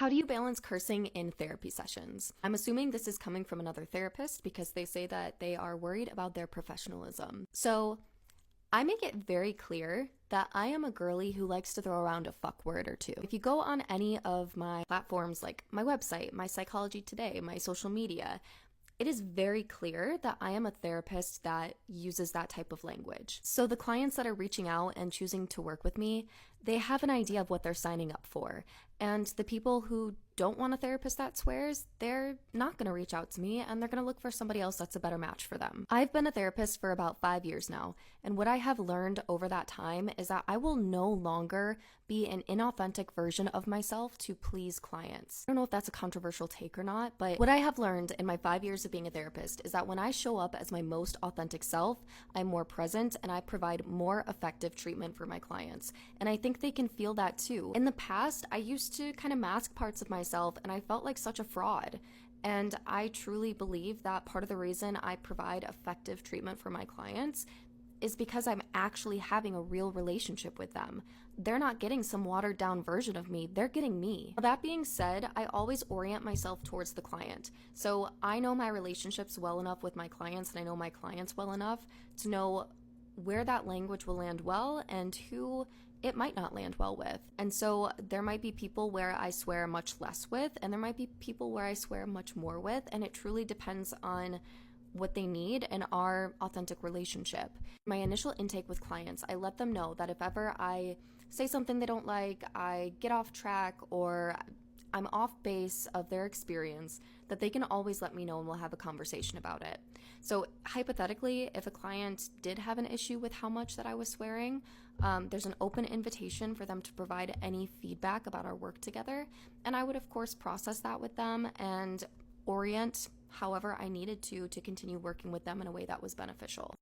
How do you balance cursing in therapy sessions? I'm assuming this is coming from another therapist because they say that they are worried about their professionalism. So I make it very clear that I am a girly who likes to throw around a fuck word or two. If you go on any of my platforms like my website, my Psychology Today, my social media, it is very clear that I am a therapist that uses that type of language. So the clients that are reaching out and choosing to work with me, they have an idea of what they're signing up for. And the people who don't want a therapist that swears, they're not going to reach out to me and they're going to look for somebody else that's a better match for them. I've been a therapist for about 5 years now, and what I have learned over that time is that I will no longer be an inauthentic version of myself to please clients. I don't know if that's a controversial take or not, but what I have learned in my 5 years of being a therapist is that when I show up as my most authentic self, I'm more present and I provide more effective treatment for my clients. And I think they can feel that too. In the past, I used to kind of mask parts of myself and I felt like such a fraud. And I truly believe that part of the reason I provide effective treatment for my clients is because I'm actually having a real relationship with them. They're not getting some watered down version of me, they're getting me. That being said, I always orient myself towards the client. So I know my relationships well enough with my clients and I know my clients well enough to know where that language will land well and who it might not land well with. And so there might be people where I swear much less with, and there might be people where I swear much more with, and it truly depends on what they need and our authentic relationship. My initial intake with clients, I let them know that if ever I say something they don't like, I get off track, or I'm off base of their experience, that they can always let me know and we'll have a conversation about it. So hypothetically, if a client did have an issue with how much that I was swearing, there's an open invitation for them to provide any feedback about our work together. And I would, of course, process that with them and orient however I needed to continue working with them in a way that was beneficial.